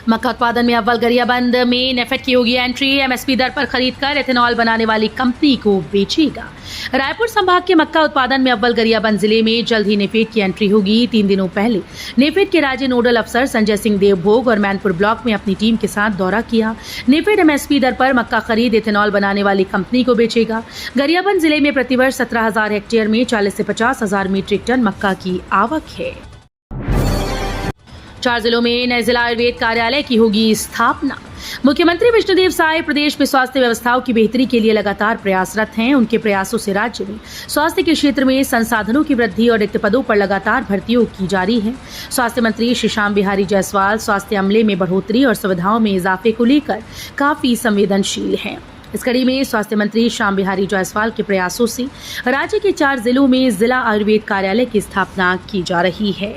मक्का उत्पादन में अव्वल गरियाबंद में नेफेड की होगी एंट्री। एमएसपी दर पर खरीद कर एथेनॉल बनाने वाली कंपनी को बेचेगा। रायपुर संभाग के मक्का उत्पादन में अव्वल गरियाबंद जिले में जल्द ही नेफेड की एंट्री होगी। 3 दिनों पहले नेफेड के राज्य नोडल अफसर संजय सिंह देवभोग और मैनपुर ब्लॉक में अपनी टीम के साथ दौरा किया। नेफेड एमएसपी दर पर मक्का खरीद एथेनॉल बनाने वाली कंपनी को बेचेगा। गरियाबंद जिले में प्रतिवर्ष 17,000 हेक्टेयर में 40 से 50,000 मीट्रिक टन मक्का की आवक है। 4 जिलों में नए जिला आयुर्वेद कार्यालय की होगी स्थापना। मुख्यमंत्री विष्णुदेव साय प्रदेश में स्वास्थ्य व्यवस्थाओं की बेहतरी के लिए लगातार प्रयासरत हैं। उनके प्रयासों से राज्य में स्वास्थ्य के क्षेत्र में संसाधनों की वृद्धि और रिक्त पदों पर लगातार भर्तियों की जारी है। स्वास्थ्य मंत्री श्री श्याम बिहारी जायसवाल स्वास्थ्य अमले में बढ़ोतरी और सुविधाओं में इजाफे को लेकर काफी संवेदनशील हैं। इस कड़ी में स्वास्थ्य मंत्री श्याम बिहारी जायसवाल के प्रयासों से राज्य के 4 जिलों में जिला आयुर्वेद कार्यालय की स्थापना की जा रही है।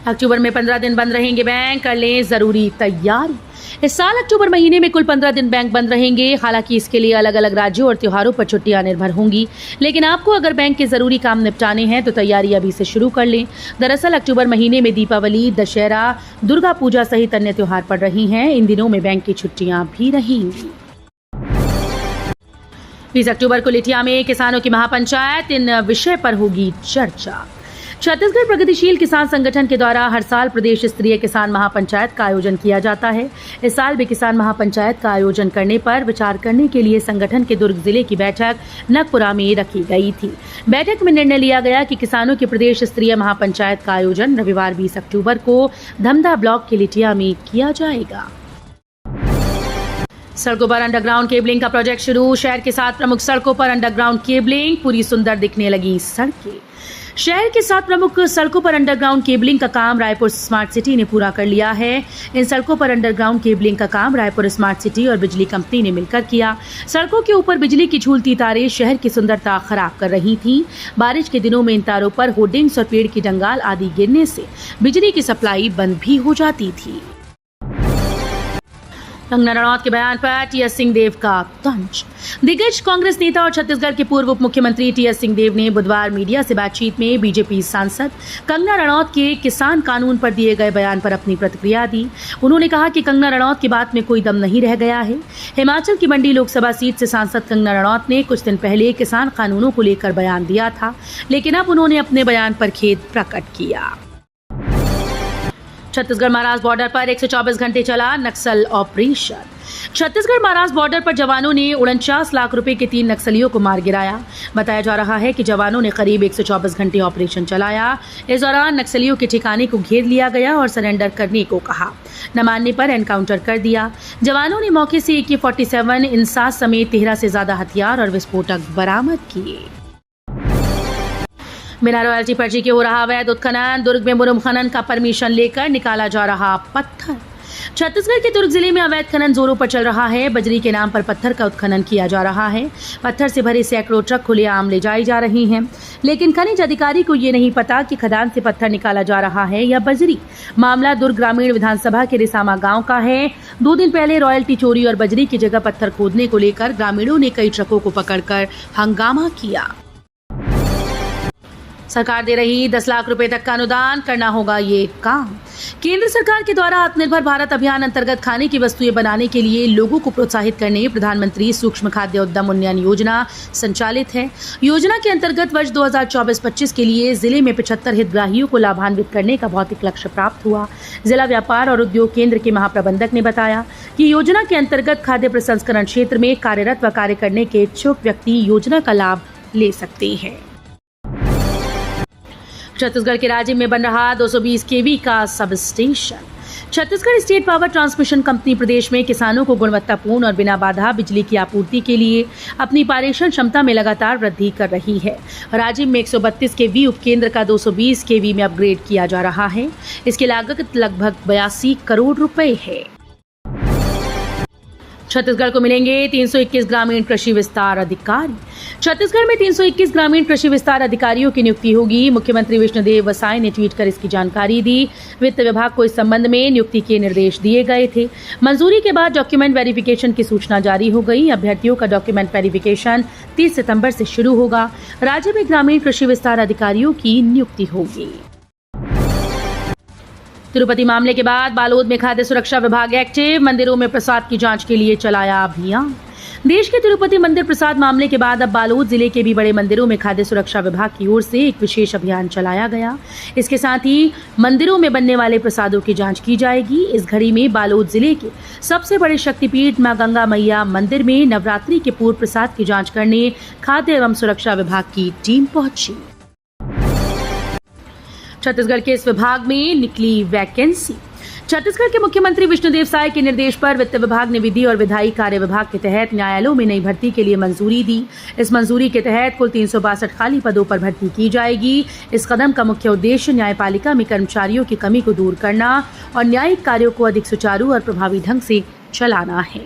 अक्टूबर में 15 दिन बंद रहेंगे बैंक, कर लें जरूरी तैयारी। इस साल अक्टूबर महीने में कुल 15 दिन बैंक बंद रहेंगे। हालांकि इसके लिए अलग अलग राज्यों और त्योहारों पर छुट्टियां निर्भर होंगी, लेकिन आपको अगर बैंक के जरूरी काम निपटाने हैं तो तैयारी अभी से शुरू कर लें। दरअसल अक्टूबर महीने में दीपावली, दशहरा, दुर्गा पूजा सहित अन्य त्योहार पड़ रही हैं। इन दिनों में बैंक की छुट्टियां भी रहेंगी। 20 अक्टूबर को लिठिया में किसानों की महापंचायत, इन विषय पर होगी चर्चा। छत्तीसगढ़ प्रगतिशील किसान संगठन के द्वारा हर साल प्रदेश स्तरीय किसान महापंचायत का आयोजन किया जाता है। इस साल भी किसान महापंचायत का आयोजन करने पर विचार करने के लिए संगठन के दुर्ग जिले की बैठक नगपुरा में रखी गई थी। बैठक में निर्णय लिया गया कि किसानों की प्रदेश स्तरीय महापंचायत का आयोजन रविवार 20 अक्टूबर को धमधा ब्लॉक के लिठिया में किया जाएगा। सड़कों पर अंडरग्राउंड केबलिंग का प्रोजेक्ट शुरू। शहर के 7 प्रमुख सड़कों पर अंडरग्राउंड केबलिंग, पूरी सुंदर दिखने लगी सड़कें। शहर के 7 प्रमुख सड़कों पर अंडरग्राउंड केबलिंग का काम रायपुर स्मार्ट सिटी ने पूरा कर लिया है। इन सड़कों पर अंडरग्राउंड केबलिंग का काम रायपुर स्मार्ट सिटी और बिजली कंपनी ने मिलकर किया। सड़कों के ऊपर बिजली की झूलती तारें शहर की सुंदरता खराब कर रही थीं। बारिश के दिनों में इन तारों पर होर्डिंग्स और पेड़ की डंगाल आदि गिरने से बिजली की सप्लाई बंद भी हो जाती थी। कंगना रणौत के बयान पर टीएस सिंहदेव का तंज। दिग्गज कांग्रेस नेता और छत्तीसगढ़ के पूर्व उप मुख्यमंत्री टीएस सिंहदेव ने बुधवार मीडिया से बातचीत में बीजेपी सांसद कंगना रणौत के किसान कानून पर दिए गए बयान पर अपनी प्रतिक्रिया दी। उन्होंने कहा कि कंगना रणौत की बात में कोई दम नहीं रह गया है। हिमाचल की मंडी लोकसभा सीट से सांसद कंगना रणौत ने कुछ दिन पहले किसान कानूनों को लेकर बयान दिया था, लेकिन अब उन्होंने अपने बयान पर खेद प्रकट किया। छत्तीसगढ़ महाराष्ट्र बॉर्डर पर 124 घंटे चला नक्सल ऑपरेशन। छत्तीसगढ़ महाराष्ट्र बॉर्डर पर जवानों ने 49 लाख रुपए के 3 नक्सलियों को मार गिराया। बताया जा रहा है कि जवानों ने करीब 124 घंटे ऑपरेशन चलाया। इस दौरान नक्सलियों के ठिकाने को घेर लिया गया और सरेंडर करने को कहा। न मानने पर एनकाउंटर कर दिया। जवानों ने मौके से AK-47 इंसास समेत 13 से ज्यादा हथियार और विस्फोटक बरामद किए। बिना रॉयल्टी पर्ची के हो रहा अवैध उत्खनन। दुर्ग में मुरुम खनन का परमिशन लेकर निकाला जा रहा पत्थर। छत्तीसगढ़ के दुर्ग जिले में अवैध खनन जोरों पर चल रहा है। बजरी के नाम पर पत्थर का उत्खनन किया जा रहा है। पत्थर से भरे सैकड़ों ट्रक खुलेआम ले जाई जा रही हैं, लेकिन खनिज अधिकारी को ये नहीं पता कि खदान से पत्थर निकाला जा रहा है या बजरी। मामला दुर्ग ग्रामीण विधानसभा के रिसामा गांव का है। 2 दिन पहले रॉयल्टी चोरी और बजरी की जगह पत्थर खोदने को लेकर ग्रामीणों ने कई ट्रकों को पकड़कर हंगामा किया। सरकार दे रही 10 लाख रुपए तक का अनुदान, करना होगा ये काम। केंद्र सरकार के द्वारा आत्मनिर्भर भारत अभियान अंतर्गत खाने की वस्तुएं बनाने के लिए लोगों को प्रोत्साहित करने प्रधानमंत्री सूक्ष्म खाद्य उद्यम उन्नयन योजना संचालित है। योजना के अंतर्गत वर्ष 2024-25 के लिए जिले में 75 हितग्राहियों को लाभान्वित करने का भौतिक लक्ष्य प्राप्त हुआ। जिला व्यापार और उद्योग केंद्र के महाप्रबंधक ने बताया कि योजना के अंतर्गत खाद्य प्रसंस्करण क्षेत्र में कार्यरत व कार्य करने के इच्छुक व्यक्ति योजना का लाभ ले सकते हैं। छत्तीसगढ़ के राजिम में बन रहा 220 kV का substation. Chhattisgarh state power transmission company प्रदेश में किसानों को गुणवत्तापूर्ण और बिना बाधा बिजली की आपूर्ति के लिए अपनी पारेषण क्षमता में लगातार वृद्धि कर रही है। राजिम में 132 kV उपकेंद्र का 220 kV में अपग्रेड किया जा रहा है। इसकी लागत लगभग 82 करोड़ रुपए है। छत्तीसगढ़ को मिलेंगे 321 ग्रामीण कृषि विस्तार अधिकारी। छत्तीसगढ़ में 321 ग्रामीण कृषि विस्तार अधिकारियों की नियुक्ति होगी। मुख्यमंत्री विष्णुदेव साय ने ट्वीट कर इसकी जानकारी दी। वित्त विभाग को इस संबंध में नियुक्ति के निर्देश दिए गए थे। मंजूरी के बाद डॉक्यूमेंट वेरिफिकेशन की सूचना जारी हो गई। अभ्यर्थियों का डॉक्यूमेंट वेरिफिकेशन 30 सितंबर से शुरू होगा। राज्य में ग्रामीण कृषि विस्तार अधिकारियों की नियुक्ति होगी। तिरुपति मामले के बाद बालोद में खाद्य सुरक्षा विभाग एक्टिव, मंदिरों में प्रसाद की जांच के लिए चलाया अभियान। देश के तिरुपति मंदिर प्रसाद मामले के बाद अब बालोद जिले के भी बड़े मंदिरों में खाद्य सुरक्षा विभाग की ओर से एक विशेष अभियान चलाया गया। इसके साथ ही मंदिरों में बनने वाले प्रसादों की जांच की जाएगी। इस घड़ी में बालोद जिले के सबसे बड़े शक्तिपीठ मां गंगा मैया मंदिर में नवरात्रि के पूर्व प्रसाद की जांच करने खाद्य एवं सुरक्षा विभाग की टीम पहुंची। छत्तीसगढ़ के इस विभाग में निकली वैकेंसी। छत्तीसगढ़ के मुख्यमंत्री विष्णुदेव साय के निर्देश पर वित्त विभाग ने विधि और विधायी कार्य विभाग के तहत न्यायालयों में नई भर्ती के लिए मंजूरी दी। इस मंजूरी के तहत कुल 362 खाली पदों पर भर्ती की जाएगी। इस कदम का मुख्य उद्देश्य न्यायपालिका में कर्मचारियों की कमी को दूर करना और न्यायिक कार्यों को अधिक सुचारू और प्रभावी ढंग से चलाना है।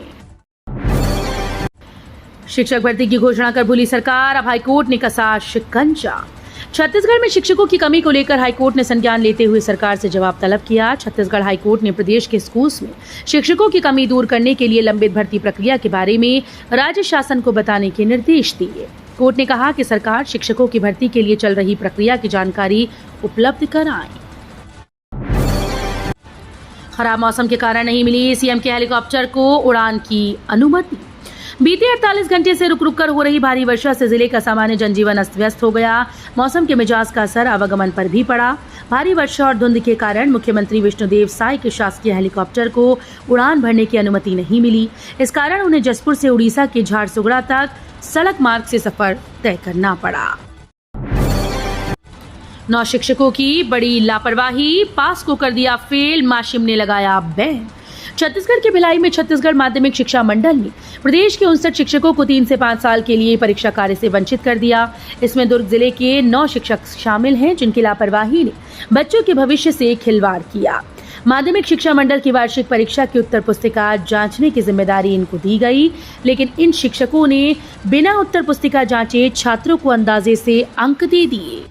शिक्षक भर्ती की घोषणा कर भूली सरकार, अब हाईकोर्ट ने कसा शिकंजा। छत्तीसगढ़ में शिक्षकों की कमी को लेकर हाईकोर्ट ने संज्ञान लेते हुए सरकार से जवाब तलब किया। छत्तीसगढ़ हाईकोर्ट ने प्रदेश के स्कूल्स में शिक्षकों की कमी दूर करने के लिए लंबित भर्ती प्रक्रिया के बारे में राज्य शासन को बताने के निर्देश दिए। कोर्ट ने कहा कि सरकार शिक्षकों की भर्ती के लिए चल रही प्रक्रिया की जानकारी उपलब्ध कराए। खराब मौसम के कारण नहीं मिली सीएम के हेलीकॉप्टर को उड़ान की अनुमति। बीते 48 घंटे से रुक रुक कर हो रही भारी वर्षा से जिले का सामान्य जनजीवन अस्त व्यस्त हो गया। मौसम के मिजाज का असर आवागमन पर भी पड़ा। भारी वर्षा और धुंध के कारण मुख्यमंत्री विष्णुदेव साय के शासकीय हेलीकॉप्टर को उड़ान भरने की अनुमति नहीं मिली। इस कारण उन्हें जसपुर से उड़ीसा के झारसुगड़ा तक सड़क मार्ग से सफर तय करना पड़ा। 9 शिक्षकों की बड़ी लापरवाही, पास को कर दिया फेल, माशिम ने लगाया बैन। छत्तीसगढ़ के भिलाई में छत्तीसगढ़ माध्यमिक शिक्षा मंडल ने प्रदेश के 59 शिक्षकों को 3 से 5 साल के लिए परीक्षा कार्य से वंचित कर दिया। इसमें दुर्ग जिले के 9 शिक्षक शामिल हैं, जिनकी लापरवाही ने बच्चों के भविष्य से खिलवाड़ किया। माध्यमिक शिक्षा मंडल की वार्षिक परीक्षा की उत्तर पुस्तिका जांचने की जिम्मेदारी इनको दी गई, लेकिन इन शिक्षकों ने बिना उत्तर पुस्तिका जांचे छात्रों को अंदाजे से अंक दे दिए।